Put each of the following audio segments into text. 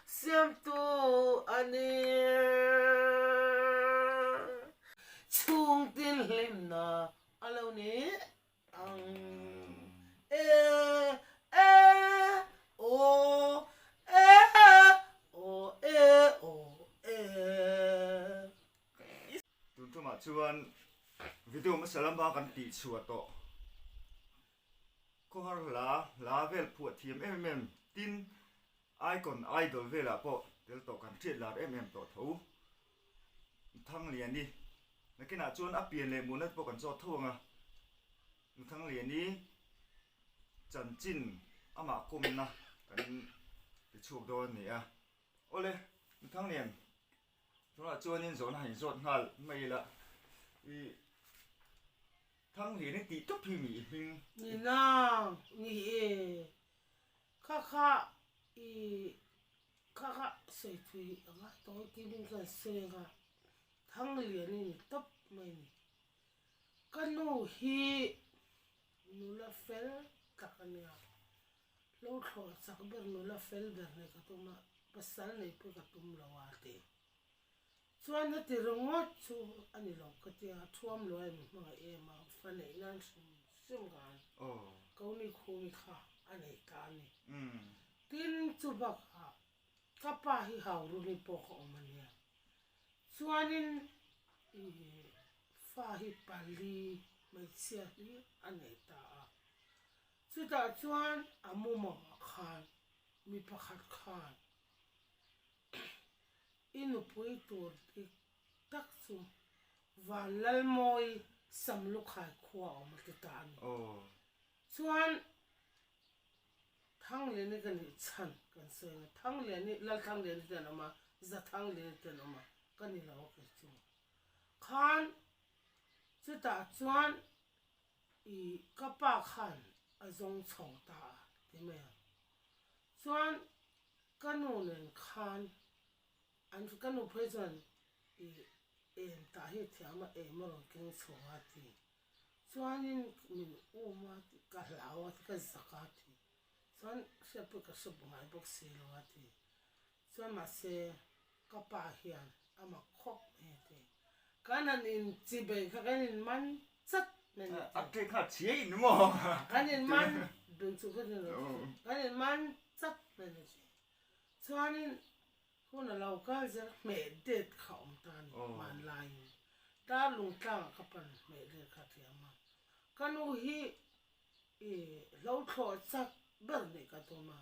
siam tu ani chung tin lim na alo ni ang e e o e o e o e tun tu ma chuan video ma salam ba kan ti chuat to ko har la vel phuat thiam em tin icon idol vela po tel to kan thiet lar em to tho thang lian ni nakina chuan a pian le munat po kan cho thonga thang lian ni chan chin ama kawmna kan ti chuk do ni a ole thang lian thora chuan in zon hain zot ngal mai la i thang lian ni ti top hi mi hing ni na ni e kha i kha sei thui anga to ki bin kan senga thang lian ni top mai ni kanu hi nula fel takania lo tho sak ber nula fel ber ne ka tuma pasal nei pu ka tum lawate chuan na ti rongot chu ani lo ka tia thuam lo ai ma e ma fa nei nan sim gan ko ni khu mi kha ani ka ni tin chu ba kha ka pa hi haw ru ni po ko mania chuanin fa hi pali mai sia hi ani ta chu ta chuan amu ma khan mi pakhat khan inu pui tur ti tak chu van lal moi sam lu khai khwa ma ti ta ni chuan thang le ni kan chan kan se thang le ni lal thang le ni ten ama za thang le ten ama kan ni law ke chu khan chu ta chuan i kapa khan azong chong ta ti me chuan kanu nen khan an kanu president i em ta hi thiama e mo king chonga ti chuanin min uma ti ka lawa ti ka zakati chuan shepu ka sub ngai box se lawa ti chuan ma se kapa hian ama khop e te kanan in chibe ka kanin man chat men a te kha chie in mo kanin man dun chu ka ni kanin man chat men chuanin kuna lau ka zer me det khom tan man lai ta lung tlang ka pan me de kha thiama kanu hi e lo tho chak ber ne ka to ma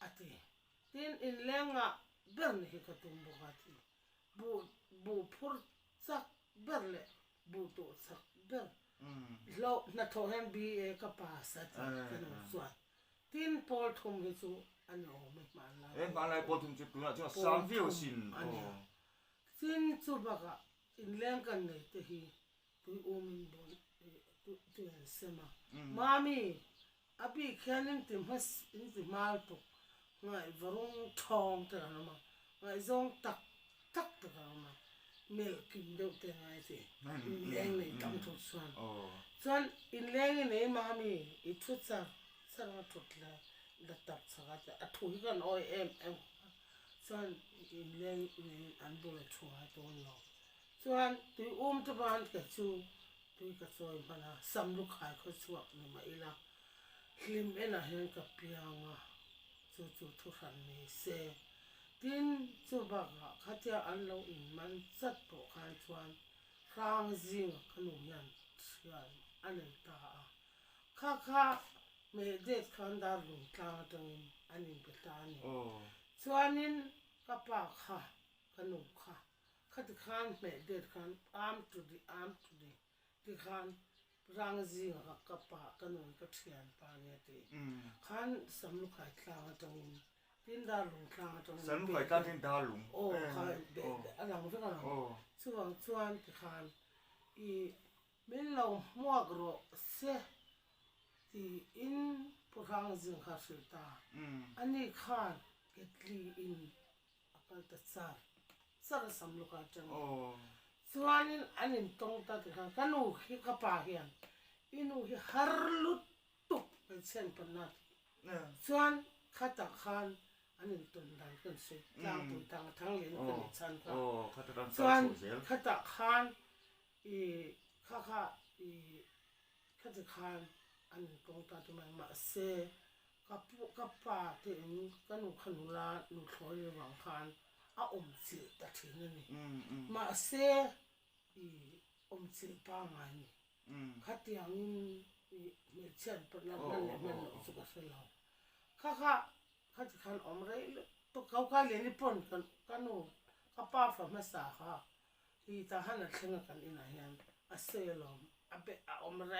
ate tin in lenga ber ne ka to bo ka ti bu phur chak ber le bu to chak ber lo na tho hem bi e ka pa sa ti kanu swat tin pol thum hi chu an o me man la e man lai po thum chu tu na chu sam view sin tin chu ba ka in leng kan nei te hi tu min bon tu en sema mami abi khanin tim has in ti mal to ngai varung thong te na ma ngai zong tak te na ma mel kim de te ngai se leng nei tam thu chuan in leng nei mami I thu cha sarang thut la da tap chaga a thu hi kan oi em chuan in leng an bul thua to lo chuan tu tu ban ka chu tu ka choi bana sam lu khai kho chuak ni ma ila hlim ena hen ka pianga chu thu ran ni se tin chu ba ga khatia an lo in man chat po khan chuan rang jing kanu yan chuan anen ta kha me det khan da lung tla tang anin betani chuanin kapa kha kanu kha khat khan me det khan arm to the ti khan rang ji ha kapa kanu ka thian pa ne ti khan samlu khai tla tang tin da lung tla tang sam khai ta tin da lung kha alang ve ka chuan ti khan I min lo muak ro se ti in purang jing kha silta ani khan ketli in apal ta sar samlu ka chang chuanin anin tong ta ti khan kanu hi ka pa hian inu hi har lutuk pe chen pan na chuan khata khan อันนี้ตุนดันกันสิกลางตุนทั้งเหรียญกันชันค่ะ โอ้ข้าตะดัน ส่วน เสีย ข้าตะคานข้าข้าจะคานอันตรงตาตัวมันมาเซกับป่าที่ก็หนูขนุลาหนูถอยหวังคานอาอมสิตะทิ้งนี่มาเซอมสิป้าไงนี่ข้าเตียงนี่เมื่อเช่นเป็นนั่นมันสุขสุขเราข้าจะคานอมไรตัวเขาเรียนญี่ปุ่นกันหนูข้าป้าฝันมาสาค่ะที่ทหารนักเรียนกันอินายนอาเซลอมอาเบะอมไร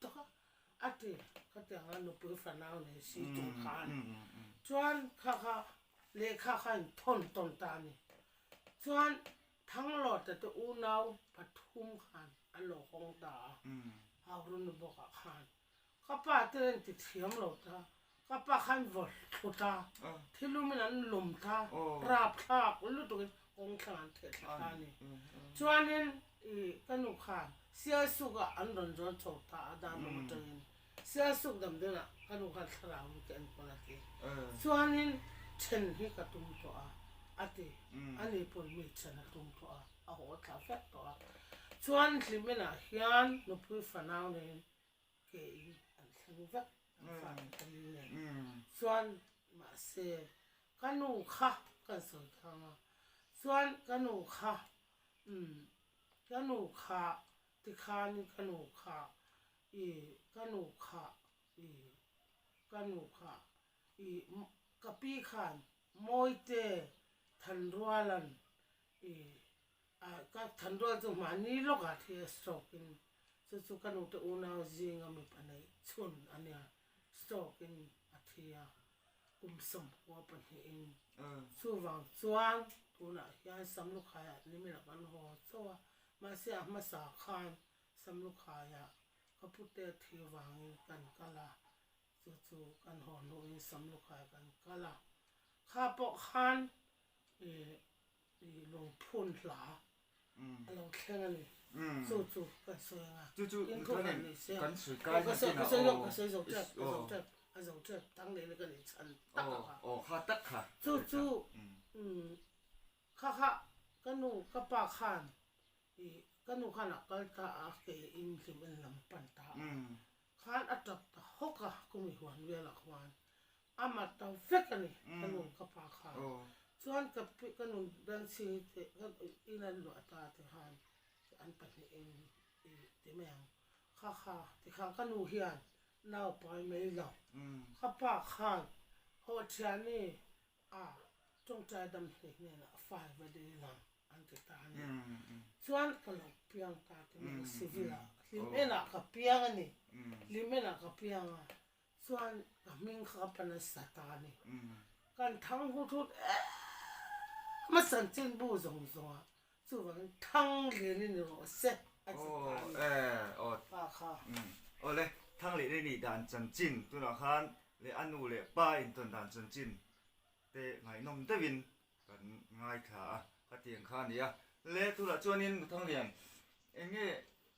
ตัวอาทิข้าเตียงนั้นหนูเปิดฝันเอาเนี่ยสีจุงคานจวนข้าเลขาขันทนตนตานี่ส่วนทั้งหลอดแต่ตัวอูนาวปทุมขันอันหลอกของตาเอารุ่นบอกขันข้าป้าเตือนติดเทียมหลอดตาข้าป้าขันวอลทุตาที่รู้มันนั้นหลุมตาราบทากรู้ตัวองค์ขันเถิดตานี่ส่วนนี้กันหนูขันเสียสุกอันดนจนโฉตาดามมันจะยินเสียสุกดำเดินอ่ะกันหนูขันสลาวกันคนละทีส่วนนี้เช่นที่กระตุ้มตัวอาทิอันนี้ผลมีเช่นกระตุ้มตัวเอาหัวขาเฟกตัวส่วนที่ไม่น่าเฮียนนุพูดฝันเอาเนี่ยเกี่ยอันที่เฟกฝันกันเนี่ยส่วนมาเสียกันหนูค่ะกันสวยทั้งส่วนกันหนูค่ะกันหนูค่ะที่ข้านี่กันหนูค่ะกันหนูค่ะกันหนูค่ะกับพี่ขันมวยเตทันรัวลันก็ทันรัวจุมานี่ลูกอาที่สโตกินสุดๆกันอุตอุณาจิงามีปันไอชุนอันเนี้ยสโตกินอาที่กุมสมหัวปันเองสู้วังส่วนตัวน่ะยังสำลูกขายนี่ไม่หลักกันหัวส่วนมาเสียมาสาขันสำลูกขายก็พูดเตที่วังกันกันละจู่ๆกันหอนโอินสำลูกขายกันก็ละข้าปอกขันลงพุ่นหลาลงแข่งกันนี่จู่ๆกันสวยงามจู่ๆกันกันสวยกาก็สวยก็สวยก็สวยสวยเจ็บตั้งเลยแล้วก็นี่ฉันตักค่ะข้าตักค่ะจู่ๆข้าก็หนูก็ปากขันก็หนูขันอ่ะก็ตาเกยอินสิมันลำปันตาขันอัตตาหกอ่ะก็มีหวนเวลาขวานอามาตาเฟกันนี่ก็หนูก็ปากขันส่วนกับก็หนูเดินซีก็อีนั่นหลวตาที่หันอันปันเองที่แมงข้าที่ข้างก็หนูเฮียนน่าไปไม่หลอกข้าปากขันโหเชียนี่จงใจดำเหตุเนี่ยนะฝ่ายไม่ได้หลังอันติตานี่ส่วนก็หลอกเพียงตาที่มันสิวิลาลิมเอ็น่ะกับเพียงอันนี้ลิมเอ็น่ะกับเพียงส่วนกับมิงขับเป็นสตานี่กันทั้งหูทุดมาสันจินบูซงส่วนทั้งเรียนนี่เราเซ็ตอันติตานี่ป้าค่ะโอ้เลยทั้งเรียนนี่ด่านจันจินตัวละคันเลยอันนู้เลยป้าอินตัวด่านจันจินแต่ไงนมเตวินกันง่ายขาก็เตียงข้านี่เลยตัวละจวนนินทั้งเรียนเองเนี่ย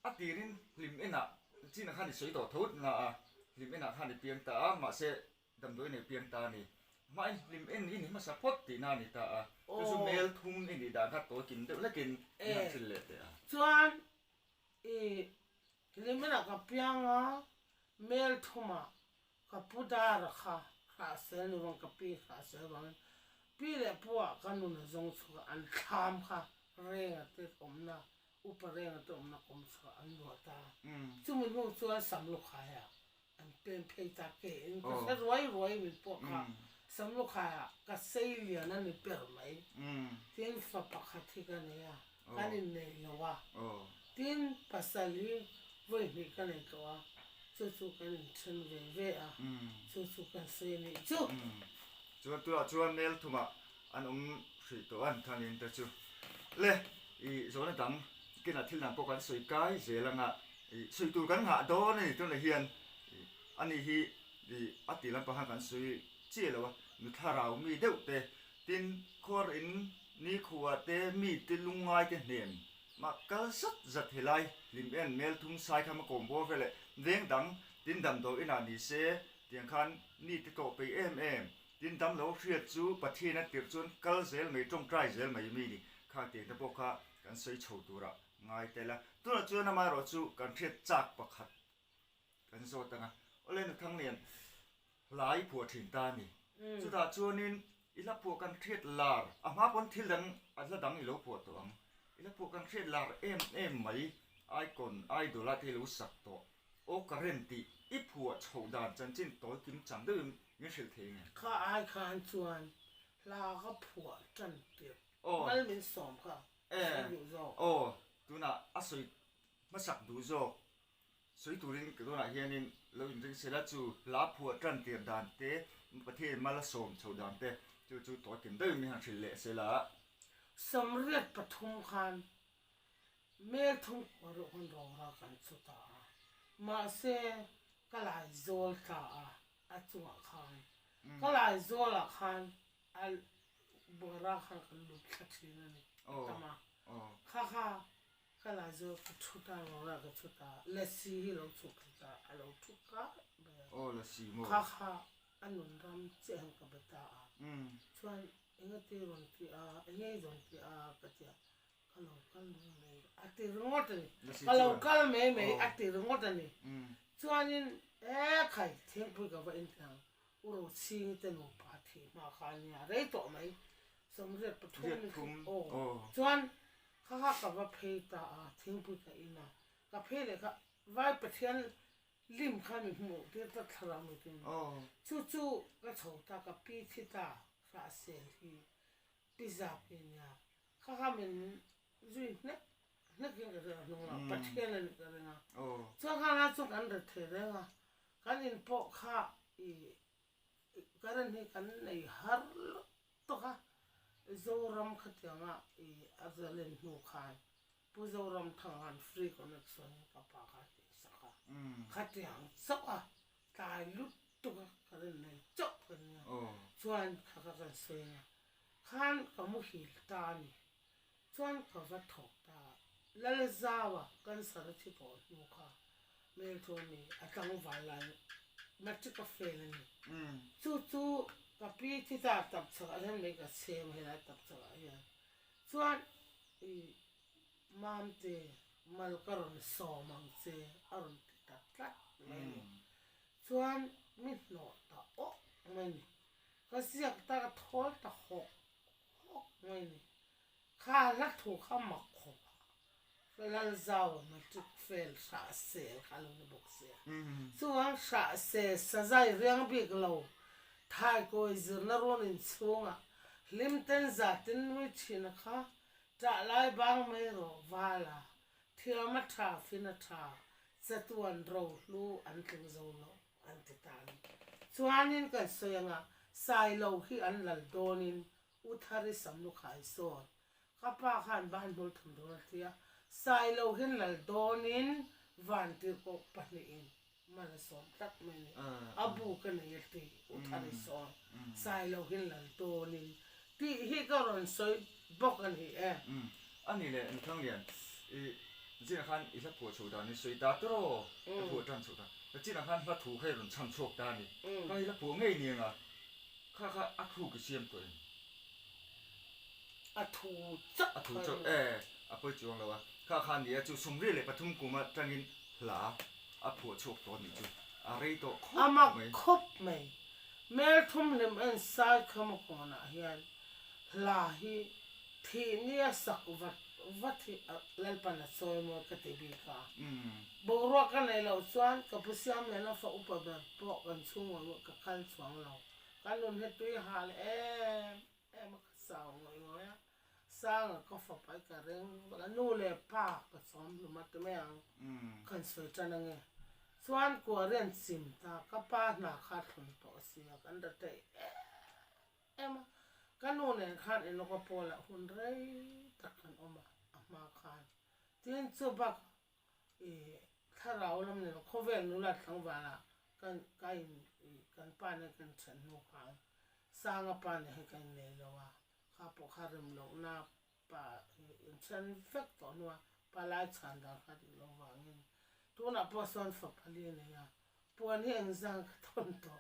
อัตีนินลิมเอ็น่ะที่นักขันสวยต่อทุดนะลิมเอ็น่ะขันเปียงตามาเสดำด้วยในเปียงตานี่มาลิมเอ็นนี่มาสะพดตีนานี่ตาก็จะเมลทุ่มนี่ด่านถ้าตัวกินเดี๋ยวแล้วกินนั่นสิเลยเดียจวนลิมเอ็น่ะกับเปียงเมลทุ่มกับพุดาร์ค่ะข้าเสนวังกับปีข้าเสนวังปีเล็บพวกกันนู่นจงสุกอันทามค่ะเร่งติดอมนะอุปเร่งติดอมนะอมสุกอันหัวตาจุ่มมุ่งส่วนสำลูกขายอันเป็นเพย์ตาเก่งก็จะรวยมีพวกค่ะสำลูกขายก็เสียเลียนั่นนี่เปล่าไหมที่นฝักปักขัดที่กันเนี่ยกันนี่เนี่ยว่าที่นภาษาลีเว้ยมีกันเนี่ยก็ว่าจู่ๆกันฉันเว่จู่ๆกันเสียนี่จวนตัวจวนเมลทุมาอันสีตัวอันทางนี้แต่จู่เลยโซนดังกินอาทิตย์นั้นพวกกันสวยกายเสียแล้วงะสวยตัวกันหาโดนี่ตัวเฮียนอันนี้ฮีอาทิตย์นั้นพวกกันสวยเจี๊ยแล้ววะนุทารามีเดียวแต่ตินคอรินนี่ขวดแต่มีติลุงไงแต่เนียนมากัลสัตจัดเฮลัยลิมเอ็นเมลทุ่งสายคำกงบัวเวลเด้งดังตินดำโดอินานิเซเตียงคันนี่ติโตไปเอ็ม tin tam lo hriat chu pathina tir chun kal zel mai tong trai zel mai mi ni kha te ta pok kha kan sei chho tura ngai tela tuna chu na ma ro chu kan hriat chak pakhat kan zo tanga olen thang lian lai phu thin ta ni chu ta chuanin ila phu kan hriat lar a ma pon thil dang a la dang i lo phu to ang ila phu kan hriat lar em mai icon idol a thil u sak to o currenti i phu chho dan chan chin to kim chang de mi shil the nge ข้าอายคานชวนลาก็ผัวจันเตียบมันเป็นสมค่ะอยู่รอ tu na a soi ma sak du zo soi turin ke do na hianin lo in ring sela chu la phu tran tiam dan te pathe mala som chho dan te chu to kim de mi han thil le sela สำเร็จปฐุมคานเมทุงวรคนรอรากันสุตามาเซก็หลายโซลตาอาจวงคานก็หลายโซลคานอัลบัวราคานกันลุกขัดทีนั่นนี่ตมาข้าก็หลายโซลก็ชุดตารอรากันชุดตาเลสีเราชุกตาเราชุกกะละสีโมข้าอันนุนรำเจียงกับตาชวนเองตีรอนตีเองรอนตีก็จะก็เราก็รู้ไหมตีรองดนี่ก็เราก็ไม่ตีรองดนี่ชวนนี่ใครเที่ยงพูดกับว่าอินทางอุรุชิงเตนุปาทีมาขายเนี่ยได้ต่อไหมสมเด็จปฐุมนี่ชวนข้ากับว่าเพตาเที่ยงพูดกับอินะกับเพเลยค่ะไว้ประเทศริมข้ามีหมู่ที่ตัดทรามกันจู่ๆก็โฉตากับปีที่ตาสาเสียที่พิซซ่าเป็นเนี่ยข้ามันจุยนึกยังกันเลยน้องประเทศนั่นกันเลยนะช่วงข้าน่าช่วงกันเดือดเลยนะกันอินพอข้ากันนี่กันในฮาร์ลตัวข้าโซรัมขัดยังอาจจะเล่นหูขานผู้โซรัมทางานฟรีคอนเนคชั่นกับปากสักขัดยังสักตายลุตัวกันในจบกันเนี่ยชวนข้ากันเสียขันกับมุหิลตานี่ชวนกับวัดถกตาแล้วเลยจ้าวกันสารทิพย์นูข้าเมลโทนี่อาจารย์วาลันมาจิกาเฟลนี่จู่ๆกับพี่ที่ตาตับสกัดให้ไม่กับเสียไม่ได้ตับสกัดยังชวนมามเตมาลกรอนสอมังเตอรุณติดตัดไม่ชวนมิดโนตาโอ้ไม่ก็เสียกตากระทอลตาหกไม่ข้าลักถูกข้าหมักขบแล้วเจ้ามาจุกเฟลสาเสียข้าลงในบุกเสียส่วนสาเสียสะใจเรื่องบิ๊กเราทายก็จะนรนินช่วงลิมเต็นจัดตินวิชินะคะจะไล่บางไม่รอวาลาเที่ยวมาทาฟินาทาจะตัวอันเราลู่อันถึงเราอันติดตามส่วนนี้ก็สวยงามสายเราที่อันหลังโดนินอุทาริสัมนุขายโซนข้าป้าขันบ้านบนถนนเทียสายเราเห็นหลังโดนินวันที่ก็ปนีอินมาละสอนตักไม่เนี่ยอาบูกันเนี่ยที่อุทาริสอนสายเราเห็นหลังโดนินที่ฮิก็รอนสวยบอกกันเหรออันนี้แหละทั้งเรียนจีนขันอีสักผัวโชดานี่สวยตาตรอผัวจันโชดาแต่จีนขันว่าถูกให้รอนช่างโชคดานี่ก็อีสักผัวง่ายเนี่ยนะข้าอักถูกเสียมตัวอักถูกจับอักไปจวงแล้ววะข้าขันเนี่ยจู่สมเรียเลยปฐุมกุมาจังอินหลาอักผัวโชคตัวนี่จู่อะไรตัวคบไหมคบไหมแม่ทุ่มเล็มอันสายขมกนะเฮียลาฮีทีนี้สักวัดที่เล่นปันสวยมัวกติบิกาบรัวกันในเราส่วนกับผู้เสียมเนี่ยนะฝ่าอุปแบบปอกกันช่วงว่ากับขั้นสวงเราการโดนเหตุด้วยหาเลยมันก็สาวงอยสร้างก็ฝ่าไปกับเรื่องแล้วนู่นเลยป้าก็ซ้อมหรือมาตัวแม่กันสวยจังไงส่วนกลัวเรื่องสิมตาก็ป้าหน้าขาดทุนต่อเสียกันแต่มากันนู่นเนี่ยขาดเองก็พอละหุ่นไรตัดกันออกมาขาดที่นั่นสุบักถ้าเราแล้วเนี่ยเขาเวรนุรัดทั้งวันละกันป้าเนี่ยกันฉันหัวขาสร้างป้าเนี่ยให้กันเนี่ยแล้วว่าข้าพอข้าเริ่มลงหน้าป้าฉันเฟกต่อนัวป้าไล่ฉันดาวข้าดีลงวางเงินตัวน่ะพอสอนฝักพลีเนี่ยปวนเฮงจังทนต่อ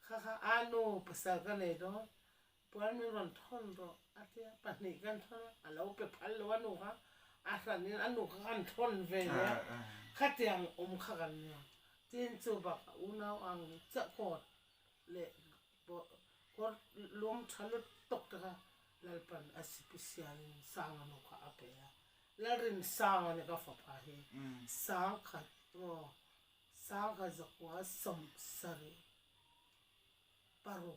ข ค่ะอานูภาษากันเลยเนาะปวนมีรันท่อนรออาเทียปันนี่กันท่อนอ่ะเราไปพันแล้วนูค่ะอาสันนี้อันนูกันท่อนเวลาข้าเตียงข้ากันเนี่ยจีนจูบักอุณาวอังจะกอดเละกอดล้มทะลุตกนะคะแล้วปันอาศิพิเศษสร้างนูค่ะอาเปียแล้วรินสร้างเนี่ยก็ฝักพาเหสร้างขัดก็สร้างขัดจะกว่าสมสรีปารุ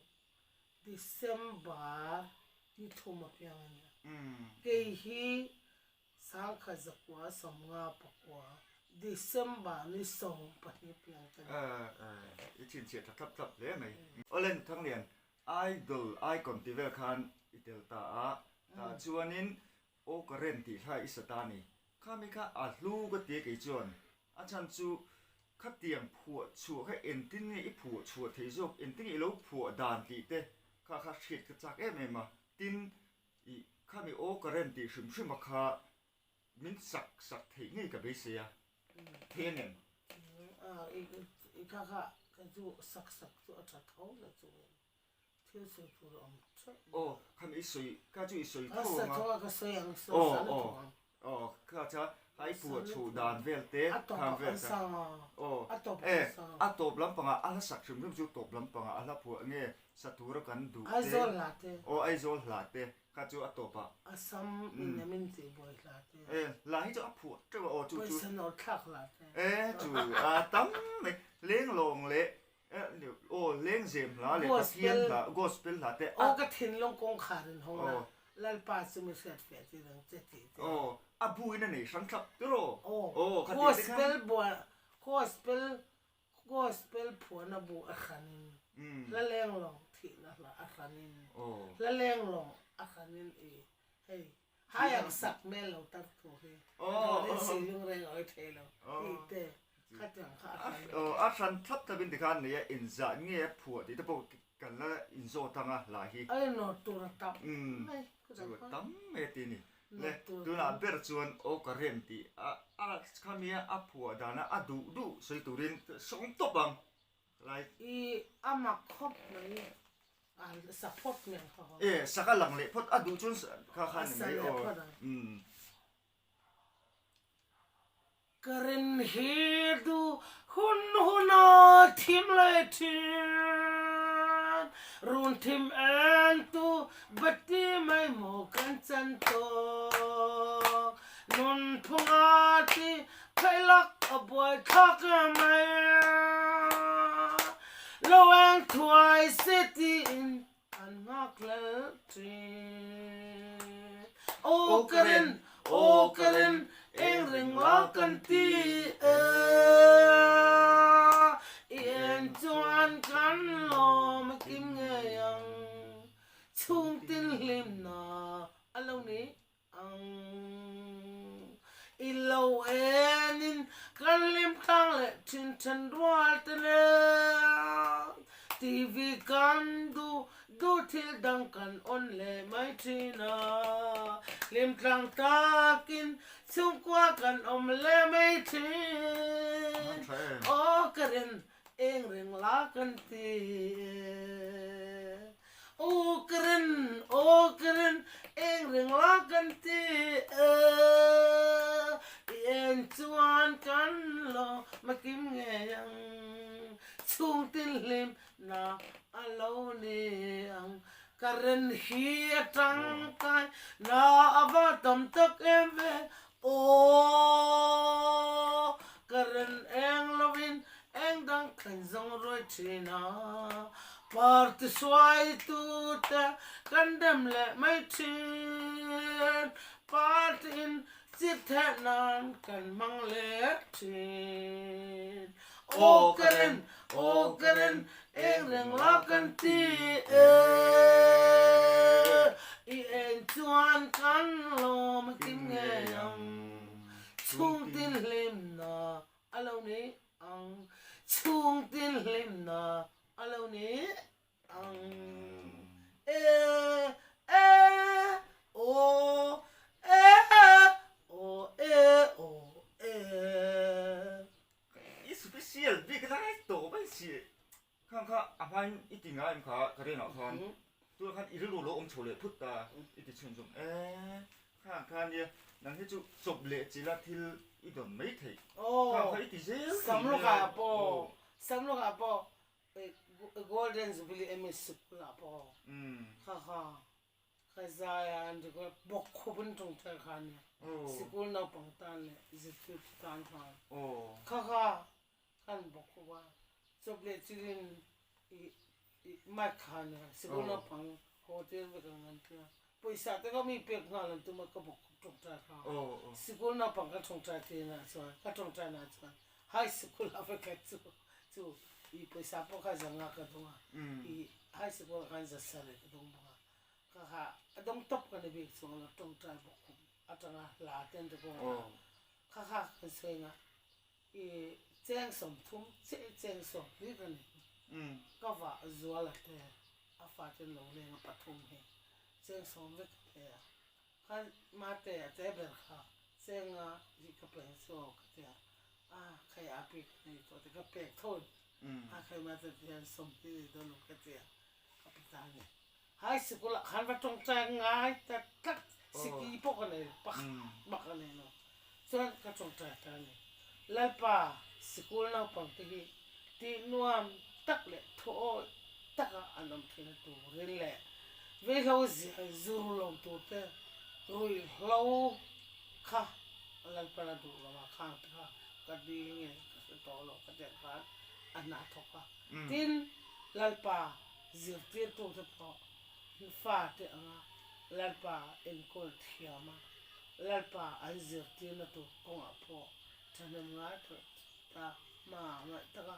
ดิเซมบาร์ที่ทุ่มเพียงเนี่ยเกฮีสร้างขัดจะกว่าสมงาปกว่าดิเซมบาร์นี่ส่งไปเพียงกันอีชินเสียทับเลยไหมเล่นทั้งเรียนไอดอลไอคอนที่เวลคันอิเดลตาจวนนินโอกเรนที่ไทยอิสตานีข้าไม่ข้าอัดลูกก็เตียกี่จวนอาจารย์จูข้าเตียงผัวชัวข้าเอ็นติ้งนี่ผัวชัวเทจกเอ็นติ้งอีลูกผัวด่านตีเตข้าเฉียดกระจากมาติ้งอีข้ามีโอกเรนที่ชิมมาข้ามินสักเทงี้กับเบเซียเทเนนอีกค่ะก็จูสักจูอัดท้องแล้วจูเที่ยวสุดตัวอ่อนโอ้ข้ามีสวยข้าจูสวยทั่วมาก็สวยอย่างสวยสันทั่วข้าจะให้ผัวชูดานเวลเตข้าเวลสังอัตบลำปังอ่ะอะไรสักชิมจูตบลำปังอ่ะอะไรผัวเงี้ยสัตว์รักันดูไอโซลาเตไอโซลาเตข้าจูอัตบอ่ะซัมอินมินตีบอยลาเตลาให้จูอัผัวจูจู สนุกทักลาเตจูตั้มเลี้ยงลงเละเดี๋ยวเลี้ยงเสียมละเลี้ยงเทียนละกอสเปลละแต่ก็ทิ้งลงกองขาดินห้องละแล้วป้าจะไม่เสียเฟียที่เรื่องเจ็ดทีบุยนั่นนี่ฉันขับตัวกอสเปลบัวกอสเปลผัวนับบัวอาคานินแล้วเลี้ยงลงที่นั่นละอาคานินแล้วเลี้ยงลงอาคานินเฮ้ยหายังสักแม่เราตัดตัวเฮ้ยเล่นสิ่งเรื่องอะไรเทเราที่เตะข้าจังข้าอาฉันทับตะบินติการเนี่ยอินจ่าเงี้ยผัวที่ตะโปกันแล้วอินโซตังอ่ะหลายทีโนตัวตับไม่ตัวตั้มเมตินี่เลยดูน่ะเบอร์ชวนโอกเรนตีข้ามีผัวดานะดูสวยตุรินสองตบังไรอามักคบเลยสักพดเนี่ยเขาสักหลังเลยพดดูจนข้านี่ไม่กระนเฮดูหุนาทิมเลยทีรุนทิมตูบัดดี้ไม่โมกันจันโตนุนพงอาทีไพลักอบวยทักไม่โลเองทวายสิตินอันนักเลทีโอกระนเอ็งเร่งลากันทีเอ็นจวนกันลมกิมเงียงชุ่มตินลิมนาอันเหล่านี้อีเหล่าเอ็นินกันลิมข้างเละชินชันรัวตะเลทีวีกันดูที่ดังกันอ่อนเล่ไม่ทีนาลิมกลางตากินชุ่มกว่ากันเล่ไม่ทีโอ้กระเด็นเอ็งเร่งลากันทีโอ้กระเด็นเอ็งเร่งลากันทีเอ็นจวนกันลอมากิมเงียงชุ่มตินลิมนาอัลโลเนียงกระเด็นเฮียจังกันนาอวตมตกเอ็มเวโอกระเด็นเอ็งลวินeng dang kan zong roi china part swai tu ta kan dem le mai chin part in sit nan kan mang le chin o karen eng reng la kan ti en chuan kan lo ma kim nge yang chung tin lim na alo ni chung tin lim na alo ni special big right to ไม่สิข้ ข้างข้าอภัยอีติงาอิมขากระเด็นออกคอนตัวข้าอีรู้โลอมโฉเลยพุทธาอีติชนจงข้างข้าเนี่ยนั่นที่จุจบเละจิละทิลอีดอนไม่ถึงข้างข้าอีติเจ้าสำลูกอาปอgolden jubilee ms sukula po khazaya and go bokhubun tong ta khane sikul na pangtan le zitut tan kha kan bokhuwa soble chirin ma khane sikul na pang hotel be kan ta poisa te ko mi pek na lan tu ma ka bok tong ta kha sikul na pang ka tong ta te na so ka tong ta na so high school ave ka chu i poisa po ka zanga ka dunga i high school kan za sare ka dunga ka adong top ka ne bi so na tong ta bo ku atanga la ten de ko ka kan se nga i cheng som thum cheng som ni ka ne ka va zuwa la te a fa ten lo le nga pathum he cheng som ve te ka ma te te ber kha senga ji ka pen so ka te khai a pi ni to te ka pe thon khai ma te som ti do lo ka te ka pi ne hai school khan va tong chang ngai ta tak siki pok ne pak bak ne no chuan ka tong ta ta ne lalpa school na pang ti nuam tak le tho taka anam thina tu rin le ve lo zuru lo tu te rui lo kha lalpa la du la kha ka di nge ka to lo ka te ka ana thoka tin lalpa zir ti tu te po fa te anga lalpa en kol thiama lalpa an zir ti na tu konga po thana nga ta ma ta ka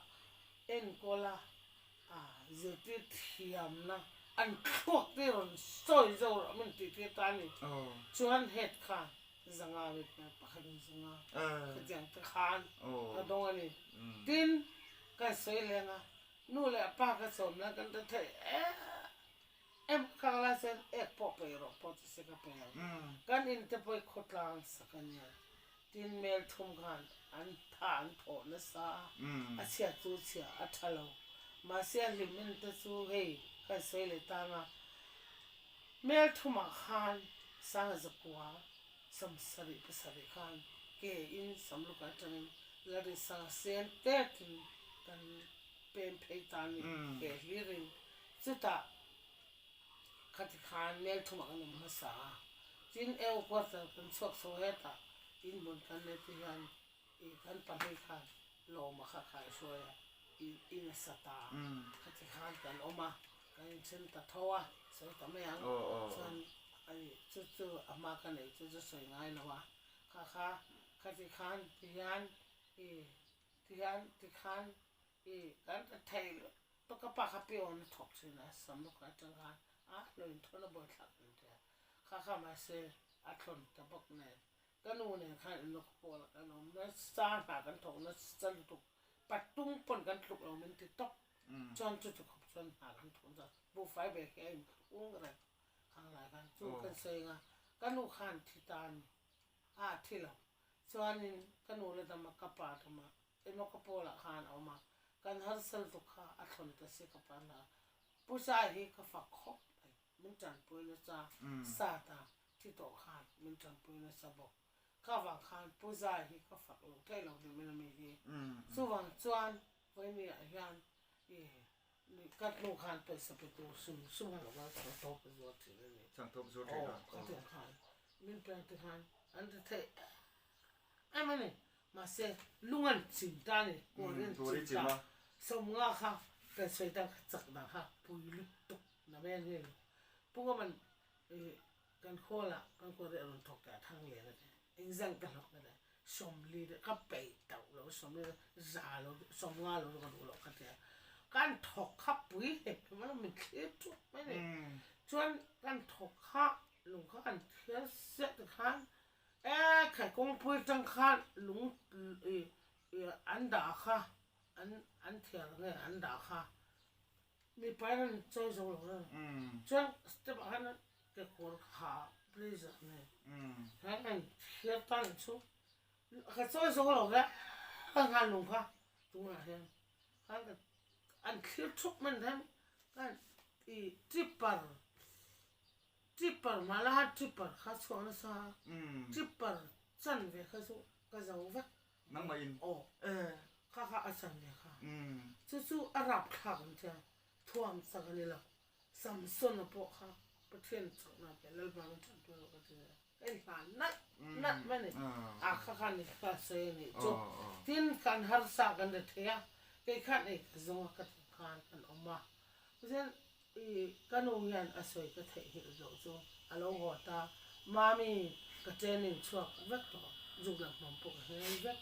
en kola zir ti thiam na an khok ti ron soi zo min ti ti ta ni chuan het kha zanga wit na pakhan zanga ka jang ta khan ka dong ani tin ka soi lenga nu le pa ka som na kan ta thai em kala sen ek po pe ro po se ka pe kan in te poi khotlang sakanya tin mel thum khan an than tho na sa a sia tu sia a thalo ma sia limin te su hei ka soi le ta nga mel thuma khan sang zakwa sam sari pasari khan ke in samlu ka tang la de sa sen te tin kan pen pe ta ni ke lirin suta khati khan mel thuma kan ma sa tin eu ko ta kan sok so heta in bon kan ne ti han i kan pa he khan lo ma kha khai so ya in sata khati khan kan oma kan chen ta thowa so ta me ang chan ai chu ama kan nei chu so ngai na wa kha khati khan ti han ti khan kan ta thai to ka pa kha pe on thok china sam lo ka tang khan lo in thona bo thak ni te kha ma se a thon ta bok ne kan u ne khan lo ko la kan na sa na kan thok na san tu patung pon kan thuk lo min ti tok chon chu tu khop chon ha kan thon da bu fai be ke ung ra khang la kan chu kan se nga kan u khan thi tan thi lo chuan in kan u le da ma ka pa ta ma no ka po la khan au ma kan har sal tu kha a thon ta se ka pa na pusa hi ka fa khop min chan pui na cha sa ta thi to khan min chan pui na sa bo ka wang khan pusa hi ka fa lo thai lo de min mi hi su wang chuan voi ni a hian ni ka lu khan pe sa pe tu su wang lo ba to pe zo thi ni chang top zo thi na ka te khan min pe te khan an te thai amani ma se lungan chin ta ni ko ren chin ta som nga kha pe soi ta chak na ha pui lutuk na me ni punga man kan khola kan ko re ron thok ta thang le na exam ka lok na som li de ka pe ta lo som le za lo som nga lo ko lo ka te kan thok kha pui he man min khe tu me ni chuan kan thok kha lung kha kan thia se ta khan khai kong pui tang kha lung an da kha an thia nge an da kha mi pa ran choi zo lo na chuan step han ke kor kha please ne han thia tan chu ka choi zo lo ra kan han lung kha tu na hen han ka อันคิดทุกมันทั้งกันอีทริปเปอร์มาลาทริปเปอร์ข้าชวนซาทริปเปอร์สันเวข้าชวนก็จะเอาเวนั่งมาอินโอ้ข้าอาสันเวค่ะจู่อาหรับข้ากันจ้ะท่วมสักนี่ละซัมซุนพวกข้าประเทศสักนั่นเป็นแล้วบางจังตัวก็จะไอ้หลานนัดมันนี่ข้านี่ข้าเสียนี่จบทิ้งกันหาสักกันเดียวไอ้ข้านี่ก็จะว่ากันกันออกมาเพราะฉะนั้นกันโรงเรียนอาศัยก็เที่ยวจู่อารมณ์หัวตามามีก็เจนิงช่วงเวกต่อจุกหลังมันปกเฮ้ยเวก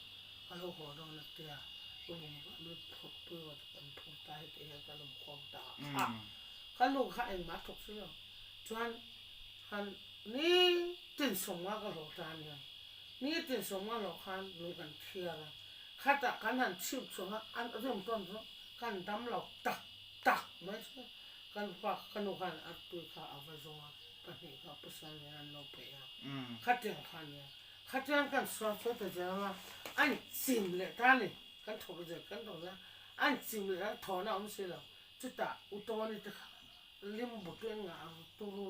อารมณ์หัวเรานักเตะลุงมันพบเพื่อกันพบตาให้เตะกันลงความตากันลูกข้าเองมาถูกเสียจวนฮันนี่ติดสมว่าก็หลอกตาเนี่ยนี่ติดสมว่าหลอกฮันลุงกันเทียร์ข้าแต่กันหันชิบสมว่าอันเริ่มต้นเพราะกันดำหลอกตักไม่ใช่กันฝากกันลูกฮันอัดตัวข้าเอาไปส่งปะนี่ก็ภาษาเนี่ยเราไปข้าเตียงพันเนี่ยข้าเตียงกันสอนสุดแต่จะว่าอันซิมเลยท่านนี่กันถูกจะกันถูกนะอันซิมเลยถอนเอาไม่ใช่หรอจุดตาอุตโตนี่ตะลิมบุตรงาตูรู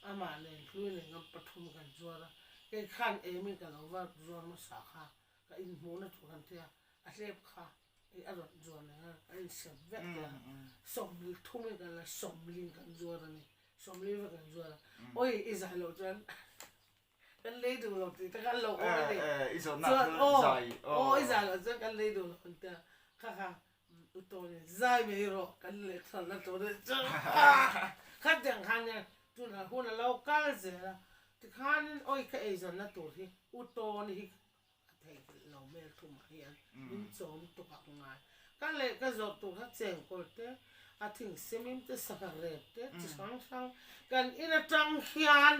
อามาเนี่ยลุยเนี่ยกันปฐมกันจัวละไอ้ขันมีกันเราว่าจัวมาสาขาก็อินโมนะถูกกันเทียอาเล็บขาไอ้อร่อยจัวเนี่ยไอ้เสียบเวกละสมทุ่มกันละสมลิงกันจัวนี่สมลิงกันจัวโอ้ยอิสราเอลจันกันเลยดูหรอกที่กันโลกอะไรอิสราเอลใจโอ้อิสราเอลจันกันเลยดูหรอกที่ค่ะอุตโตเนี่ยใจไม่รู้กันเลยตอนนั้นตัวเนี่ยจังข้าจังขันเนี่ยจุดนั้นคนเรากัลเสียละที่ขันโอ้ยแค่ไอ้ส่วนนั้นตัวที่อุตโตนี่ไทยเราไม่ทุ่มให้ยันมินโซมตุกงานกันเลยก็จบตัวข้าเจ๋งกว่าเต้อาทิตย์เซมิมเตสักเรตเต้จะช่างกันอินจังเฮียน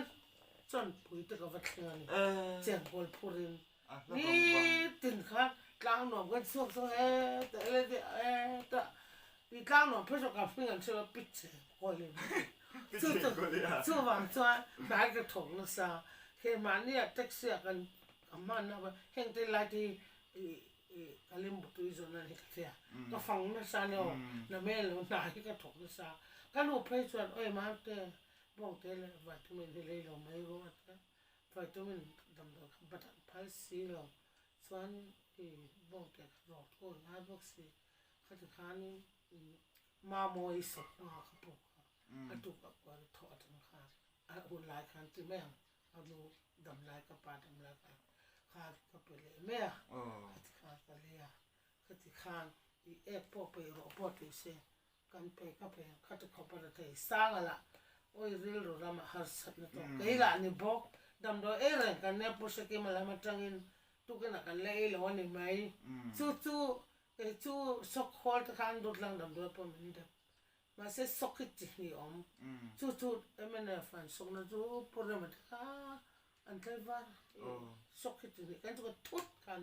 จนปุ๋ยตะกวัดเฮียนเจ๋งกว่าพูรินนี่ตินข้ากลางหนอกันสุกแต่อะไรแต่ปีกลางหนอเพื่อจะกับเพื่อนเชื่อปิดเจ๋งกว่าเลยสู้หวังจ้าได้กระถงนะซาเฮมันเนี่ยเท็กซี่กันอามันนะว่าเฮงที่ไล่ที่กาลิมบุตรส่วนนั้นเฮกเทียก็ฟังนะซาเนี่ยนะแม่เราหน้าที่กระถงนะซาการอุปให้ส่วนเอ้ยมาเตะบอกเตะเลยวิตามินที่เลยเราไม่รู้นะวิตามินดำเราบัตรพัลซีเราส่วนบอกเตะรอดก็งานบอกสิข้าจะขานี่มาโมยสดมาครับผมอาตุกับว่าถอดทั้งขาหุ่นลายคันที่แม่เอาดูดำลายกับปลาดำลายกับขาก็ไปเลยแม่ขาก็เลยข้าที่ข้างอีพวกไปรอพวกที่เสียกันไปก็ไปข้าจะขอประเทศสร้างละโอ้ยเรื่องเรามาหาสัตว์นะตัวไอ้ละนี่บอกดำโดยเรื่องกันเนี่ยผู้สกิมาละมาจังอินทุกนักกันเลยละวันนี้ไหมจู่สกฮอลต์ข้างดูดลังดำโดยพอมันได้มาเสสกิจนี่จู่มันฟันสกนะจู่พอเรื่องมันอันเทวาสกิจนี่กันจู่ทุกกัน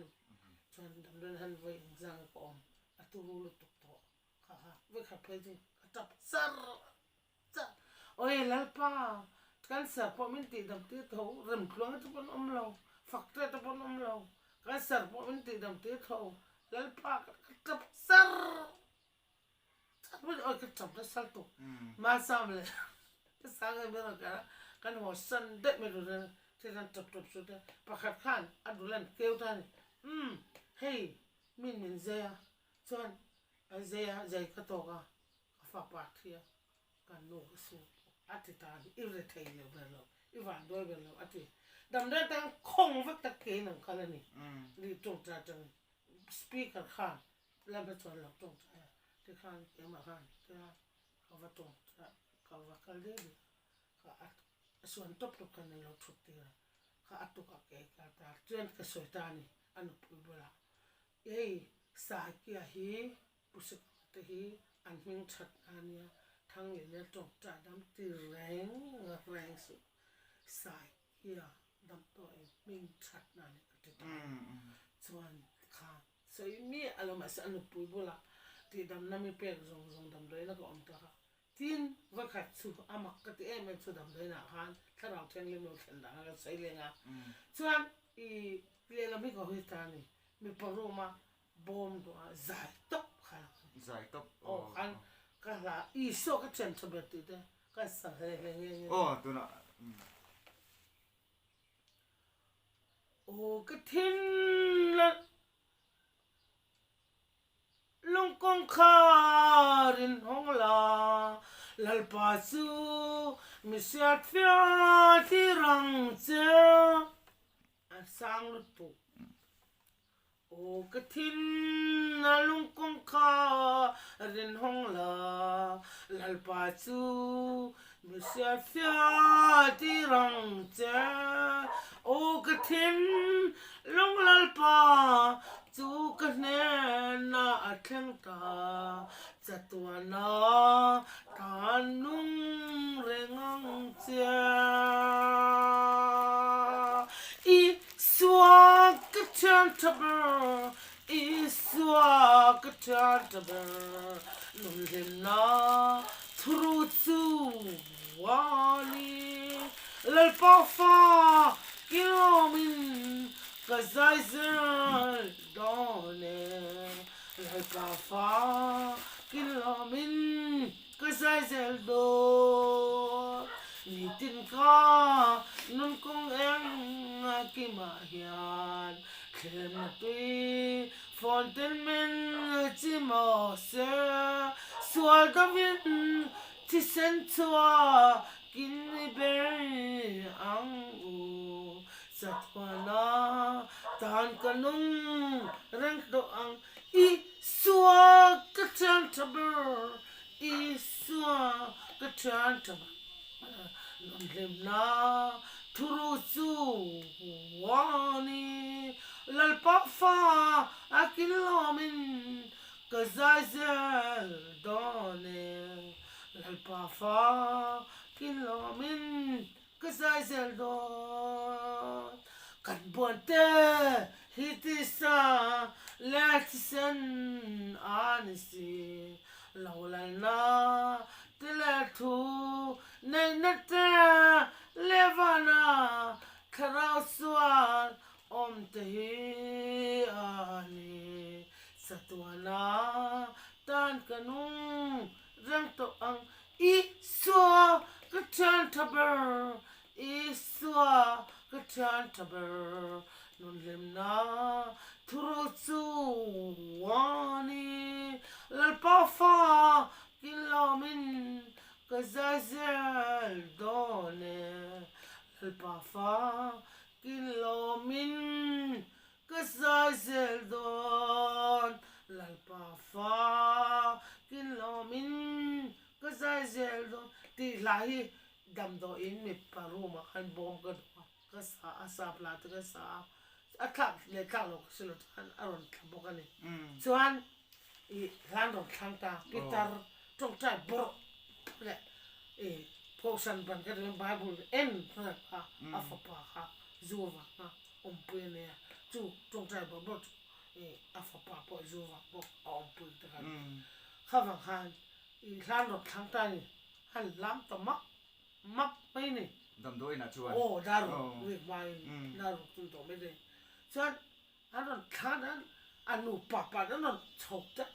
จนดำโดยหันไว้จังก็อัตุรูลุตุกโตค่ะเวกขับไปจริงจับซาโอ้ยแล้วป้ากันเสือพอมินตีดำตีเท้าเริ่มคล้องจะเป็นเราฝักเตะจะเป็นเรากันเสือพอมินตีดำตีเท้าแล้วป้าจับซาไม่โอ้ยก็จับได้สักตัวมาซ้ำเลยซ้ำกันไม่รู้กันหัวสั่นเด็กไม่รู้เลยที่นั่นจับสุดเลยประคับขันอัดดูแลเกี่ยวทันเฮ้ยมินเซียส่วนเซียใจก็โตก็ฝากปากเทียกันโลกสูอาทิตย์อีเรทเยอะเลยอีวันด้วยเลยอาทิตย์ดำเนินการคงวัตเกณฑ์ของเขาเลยนี่จงใจจังสปีกเกอร์ข้างแล้วไปชวนเราจงใจที่ข้างเอ็มข้างที่เขาว่าจงใจเขาว่าเขาเลี้ยงเขาส่วนตบกันในเราทุกทีเขาอัดตุกเกย์กันตาเจนก็สวยตานี่อันนู้นพูดว่าสายเกียฮีผู้สึกที่ฮีอันมิงชัดอันเนี้ยทั้งเนี่ยจงใจดำตีแรงสุดสายเกียดำตัวเองมิงชัดนั่นก็จะตายส่วนขาสวยมีอารมณ์อันนู้นพูดว่าที่ดำน้ำมีเปรี้ยวจงดำด้วยแล้วก็อมตาทีนว่าขัดสู้อามักก็ที่มันสู้ดำด้วยนะฮันถ้าเราเทนเลี้ยงเราเทนด่าก็ใส่เลยนะส่วนเลี้ยงเราไม่ก็หิตานี่มีปรุมาบอมตัวใจตบขา ใส่ตบโอ้กันก็ละอีโซก็เช่นทบติดเด้ก็สั่งให้โอ้ตัวน่ะโอ้ก็ทิ้งละลงกงคารินห้องลาลัลปาซูมิเสียดฟิอาที่รังเจสังลุตุโอ้กะทินนาลุงกงคาเรินห้องลาลัลปาซูมิเสียดฟิอาที่รังเจโอ้กะทินลุงลัลปาจูกันเนนาอัดแข้งตาจัตวานาทานุงเรงงเจอีสวากะชันทับอีสวากะชันทับนุ่มเล่นนาทรูจูวานีลลปาฟ้ากิโลมินKazaizel done like a fa kilomin Kazaizel do nitin ka nun kong eng kimahian kem na tui fonten men chimo se sual davin tisen chua kin ber ang u Satwana tan kanung rang doang iswa kacang taber iswa kacang taber non lemna turu su wani lalpa fa akin lomin kazazel done lalpa fa kilomin kazazel don kan bonte hitisa letisen anisi lawlana teletu nainata levana karaswan omtehi ani satwana tan kanung rang to ang iswa kachan taber iswa kachan taber nun lemna turutu wani lalpa fa kilomin kazazel done lalpa fa kilomin kazazel don lalpa fa kilomin kazazel don ti lahi dam do in mi paruma kan bom kan ka sa asap la ka sa atlak le ka lo silo tan aron kabokani chuan I lan ro thang ta gitar tong tai bor le posan ban ka le bible en pa afa pa ha zuwa ha ompene chu tong tai bor afa pa po zuwa po ompene ta khavang han I lan ro thang ta ni han lam to makไปนี่ดำด้วยนะชวนโอ้ดารุวิไวดารุตุนโตไม่ได้ฉะนั้นอันนั้นข้านั้นอันนู้ปะปะนั้นฉกจัด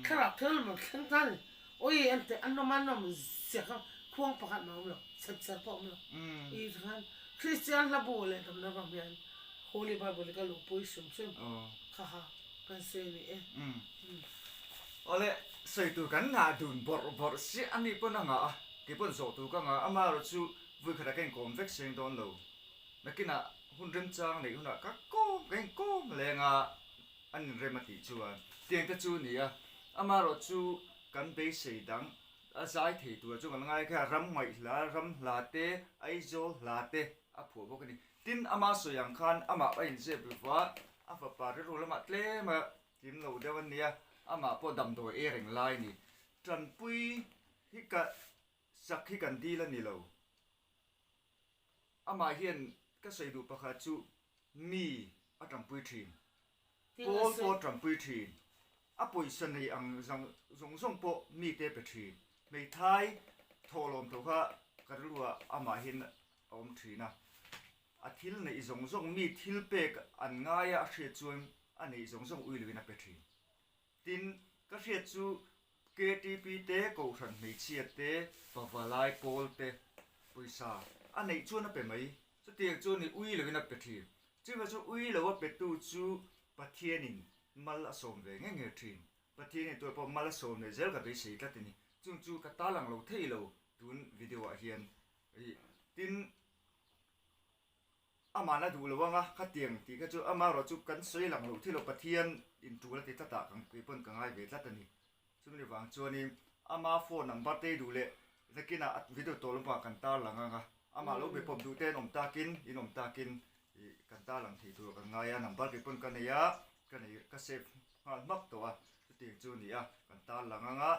ครับเธอมันขั้นท่านโอ้ยอันแต่อันนั้นมันเสียข้างควงประกันมาหรอกเสร็จพอมั้งอีท่านคริสเตียนละบุเลยทำนั้นบางอย่าง Holy Bible ก็ลูกปุ้ยสมซึ่งค่ะกันเสียนี่เอาเลยใส่ตัวกันหนาดุนบอร์เสียอันนี้ปนงะกี่ปนโสตัวกันอามาเราชูวิเคราะห์กันคอมเฟกเซนตอนเรานักกินอ่ะหุ่นเริ่มจางเลยหุ่นอ่ะก็ก้มเลยงะอันนี้เริ่มมาติชวนเตียงตะจูนี่อ่ะอามาเราชูกันไปเสียดังอาศัยที่ตัวจูกันง่ายแค่รำไม่ละรำลาเต้ไอโจลาเต้อ่ะผัวพวกนี้ตินอามาสวยอย่างคันอามาไปเห็นเสียแบบว่าอาฝาปาที่รู้ละมาเล่มาทีมเราเดี๋ยววันนี้อามาพอดำตัวเอริงไลนี่จันปุยฮิกะสักฮิกันดีละนี่เราอามาเห็นก็ใส่ดูประคาจูมีอาจำปุยทีนโป้โป้จำปุยทีนอาปุยสนิอังส่งโป้มีเตปทีนในท้ายโทรลมตัวข้าก็รู้ว่าอามาเห็นอมทีนะอาทิลในส่งมีทิลเป็กอันง่ายอาเชียจวนอันนี้ส่งอุยลุยนับไปทีตินก cái chuyện chú KTP tế cầu thần mấy chia tế và lại call tế bây giờ anh này chú nó bị mấy chú tiền chú này uy là cái nào bị thì chú mà chú uy là what bị tu chú bắt thiên in mal là sôm về nghe nghe thiên bắt thiên in tôi bảo mal là sôm về giờ cái bị gì cái này chú cái ta lăng lâu thấy lâu tuần video ở hiện tin ama na du lo wanga khatiang ti ka chu ama ro chu kan soi lang lo thilo pathian in tu la ti ta ta kang pon kang ai ve tla tani chum ni wang chu ni ama phone number te du le zakina at video to lom pa kan ta langa nga ama lo be pom du te nom ta kin inom ta kin kan ta lang thi tu kan ngai a number ke pon kan ya kan ka save ha mak to a ti chu ni a kan ta langa nga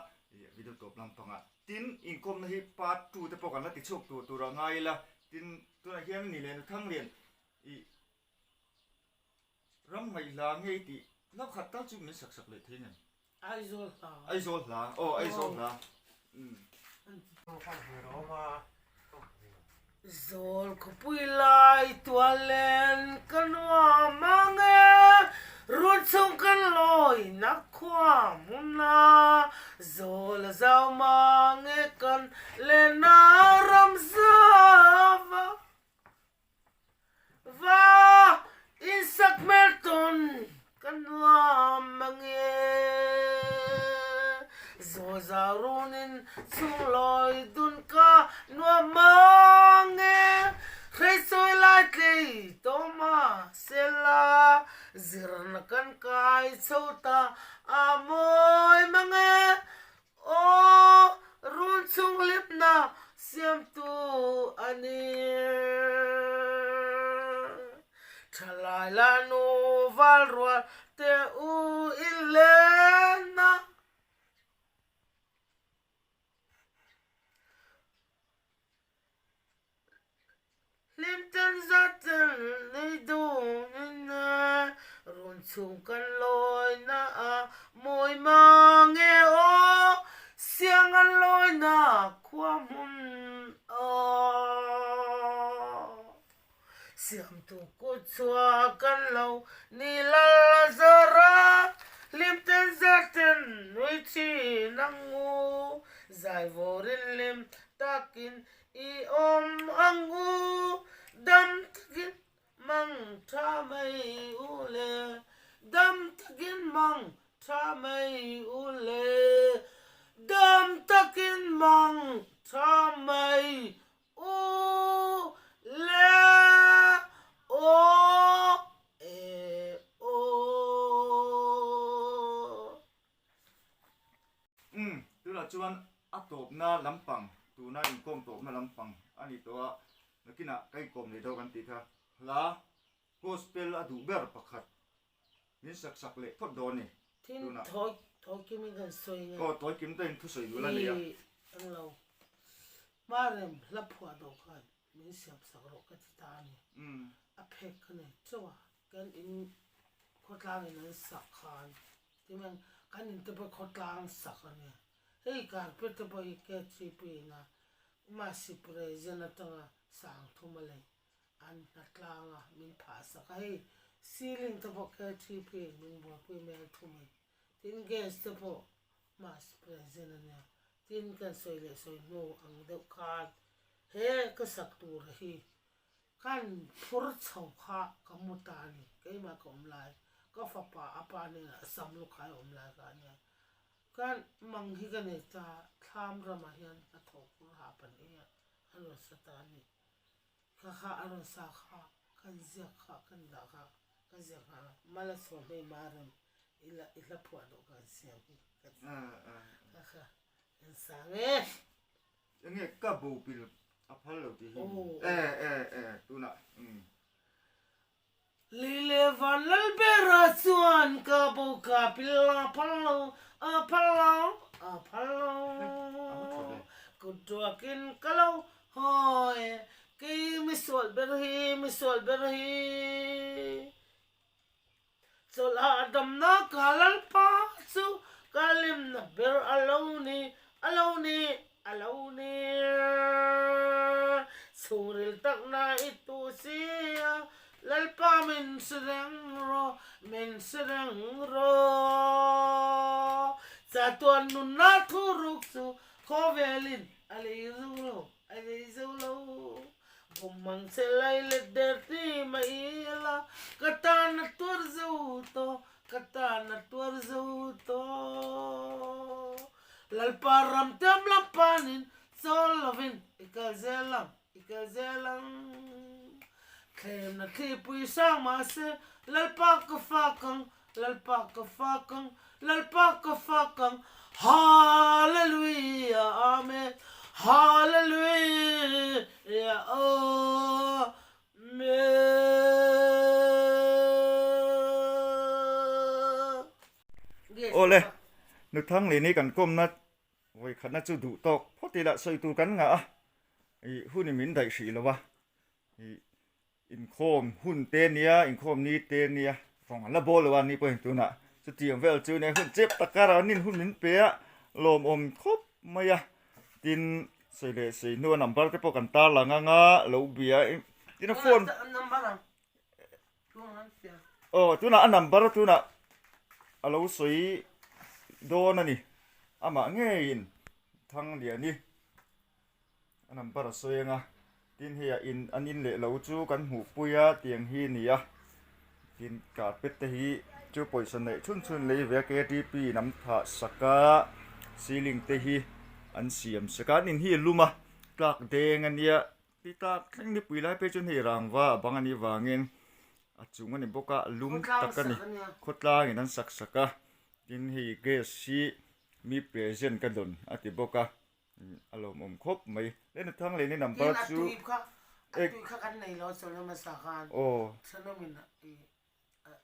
video to lam panga tin income na hi part 2 te pokan la ti chok tu ra ngai la tin tu na hian ni le thang lian i ram mai la ngei ti nó khát ta chú mình sặc lại thế này ai rồi là ai rồi là rồi có bùi lại tua lên căn hoa mang run sông căn lối nát khoa muốn na rồi là sao mang căn lên na ram sa và Isaac Melton căn hoa mang rồi giờ runin sung lối đun ca nua mang khai soi lại cây toma sela ziran kan kai sota amoy mang o run sung lip na siam tu ani chalai la no valrua te u ilena lim tan za tan nei do na run chung kan loi na a moi ma nge o siang an loi na kwa mun o siam tu ko chua kan lo ni la zara lim tan za tan noi chi nang u zai vorin lim takin I angu dam takin mang tha mai ule dam takin mang tha mai ule dam takin mang tha mai ule o e o tức là chuan atop na lampang tu na in kom to na lampang ani to nakina kai kom le do kan ti tha la gospel adu ber pakhat min sak le thot do ni tin thoi kim gan soi nge ko toy kim ten thu soi la le ya ang lo marem la phwa do khan min sak ro ka ti ta ni a phek khane chawa kan in khotlang in sak khan ti man kan in te ba khotlang sak ani hei kan pete boy ke chipi na masi presena tanga sang thumale an natlanga min phasa kai ceiling to bo ke chipi min bo pu me thume tin gas to bo mas presena ne tin kan soile soi no ang de khan he ka sak tu rahi kan phur chau kha kamutani ke ma kom lai ka fa pa apa ne sam lu khai om lai ka ne kan mang hi kan ta tham rama hian a thok ha pan e alo satani ka kha aro sa kha kan zia kha kan da kha kan zia kha mala so me maram ila phwa do ka sia ki ka kha insane nge ka bo pil a phal lo ti tu na lile van lal bera suan ka bo ka pilla palo kuduakin kalau hoy ki misol berhi sol adam na kalal pa su kalim na ber alone suril tak na itu siya lalpa min sereng ro จะตัวนุนนาทุรุกสุขอเวลินอะไรซูโลอะไรซูโลผมมังเซลัยเลเดอร์ที่มาอีลากะตานัตัวซูโตกะตานัตัวซูโตลัลปารัมเต็มลัมปานินโซลวินอิกาเซลังเคลมนักที่ปุยสร้างมาเซลัลปากฟากังHallelujah, Amen. Hallelujah, Amen. Ole, nước thang lì này cần côm nát, vậy khán chú đủ tóc, phốt thì đã xây tu cắn ngã, hun mình đại sĩ là ba, in khom hun tên nia, in khom ni tên nia, phòng là bò là ba ni bơi tu nã. Chú tiệm về chú này hun chép tất cả nín hun min pea lom khop maya tin xây lệ xây nua number cái bộ cần ta là ngã lâu bia tin nó phone chú na number chú na lâu xây đô nè nè mà nghe in thằng liền đi number xây ngã tin hi in anh in lệ lâu chú cần hủ puya tiền hi nè tin cả bết hi chú bồi sân này chun lấy về cái DP nắm thả saka ceiling te hi an siam saka nin hi luma tlak deng ania ti tlak thang ni pui lai pe chun hi rangwa bang ani wangin achung ani boka lum takani khotla ngin an saka tin hi gas si mi present ka don ati boka alom khop mai len thang le ni number chu ek kha kan nei lo so ma sa khan sanomin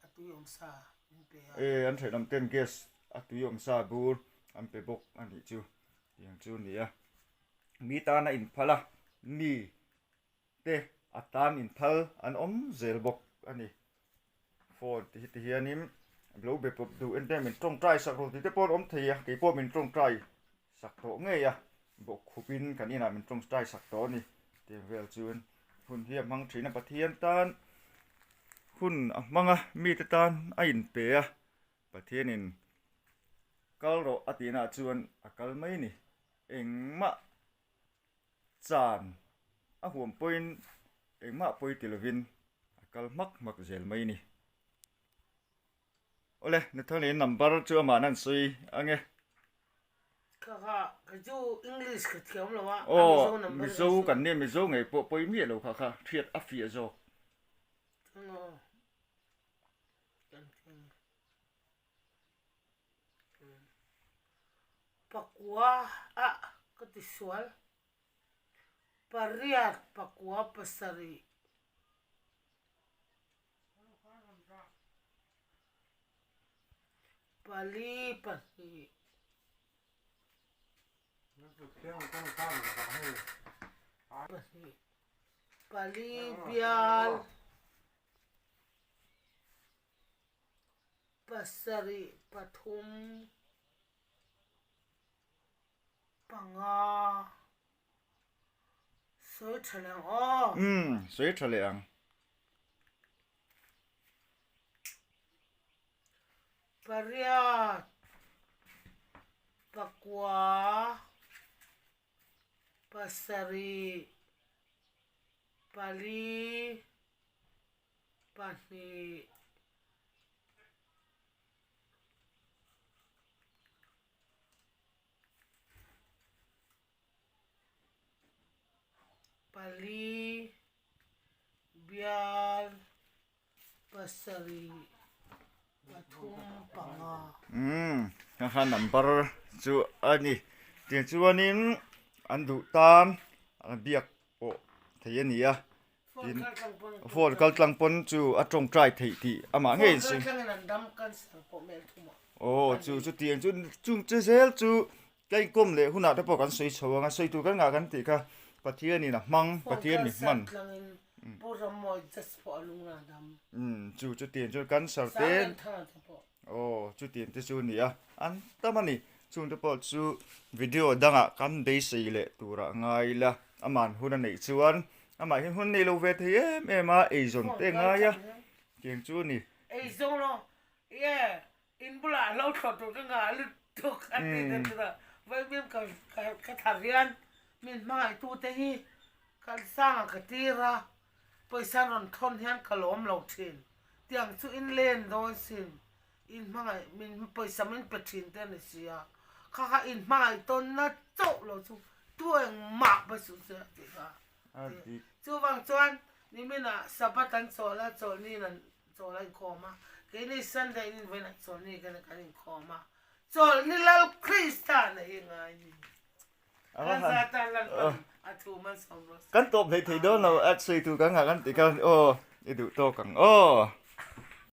atuyom sa anh thấy nằm tên gas tùy ông sa bur anh pe bok anh đi chú tiếng chú nè mi ta na in phala ni te atan in phal anh zel bok anh đi for thì hiền nim lâu bề bọc đủ anh đem mình trông trai sạc rồi thì cái pon thì cái pon mình trông trai sạc tổ nghe à bok khupin cái này là mình trông trai sạc tổ nè tiếng về chú anh hun hiệp mang chỉ là bát thiên tan hun manga mi te tan a in pe a pathianin kalro atina chuan akal mai ni engma chan a huam point engma poi tilovin akal mak zel mai ni ole ne thani number chu ma nan sui ange kha ju english ka thiam lo wa mi zo kan ne mi zo ngai po poi mi lo kha thiat a fi zo pakwa katisual pariat pakwa pasari pali pali pali bial pasari pathum panga soi thaleang soi thaleang pariat pakwa pasari pali pani pali bial pasari pathum panga ha number chu ani tiếng chu anin an du tan an biak po thei ani a tin for kal tlang pon chu atong trai thei ti ama ngei sing chu tiếng chu zel chu cái com le huna ta po kan soi chawanga soi tu kan nga kan ti kha pathian ni na mang pathian ni man chu tiếng chu kan sar ten chu tiếng te chu ni a an tamani chung te po chu video danga kan be sei le tura ngai la aman huna nei chuan ama hin hun nei lo ve the em a ezon te nga ya tiếng chu ni ezon lo in bula lo thot to nga lu tục ăn thì thế đó vậy mình cái thằng riêng mình mai tu thế hi cái sang cái tira bây giờ nó thôn hiền cái lom lâu chín tiếng chú in lên rồi xin in mai mình bây giờ mình bật chín tên này xia các in mai tôn nó chỗ lâu chú tuổi mạc bây giờ thì chú vàng chuan ni mình à sabatan sola ni là sola koma cái này Sunday ni về là ni cái này koma ni là Christian này ngay kan satan lan atuman somros kan top thì đó là at suy tu kan kan ti kan oh itu to kan oh